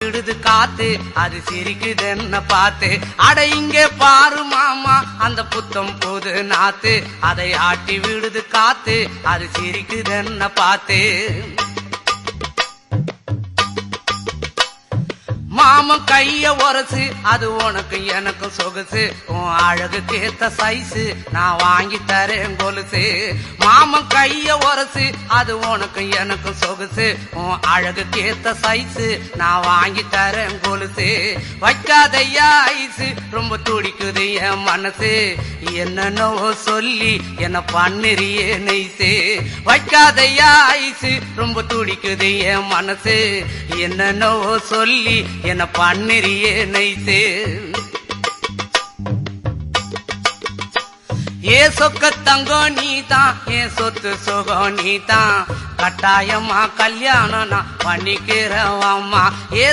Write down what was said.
விடுது காத்து அது சிரிக்குது என்ன பார்த்து அட இங்கே பாரு மாமா அந்த புத்தம் புது நாத்து அதை ஆட்டி விடுது காத்து அது சிரிக்குது என்ன பார்த்து மாமன் கைய உரசு அது உனக்கு எனக்கு சொகுசு உன் அழகுக்கு ஏத்த சைஸு நான் வாங்கி தரேன் கொலுசு மாமன் கைய உரசு அது உனக்கு எனக்கு சொகுசு உன் அழகுக்கு ஏத்த சைஸு நான் வாங்கி தரேன் கொலுசு வைக்காதையா ஐசு ரொம்ப துடிக்குது என் மனசு என்னன்னோ சொல்லி என்ன பண்ணிரியே நெய்சு வைக்காதையா ஐசு ரொம்ப துடிக்குது என் மனசு என்னன்னோ சொல்லி என்ன பண்ணிரியே நைசே ஏ சொக்க தங்கம் நீதான் ஏன் சொத்து சுகம் நீதான் கட்டாயமா கல்யாணம் நான் பண்ணிக்கிறவாமா ஏ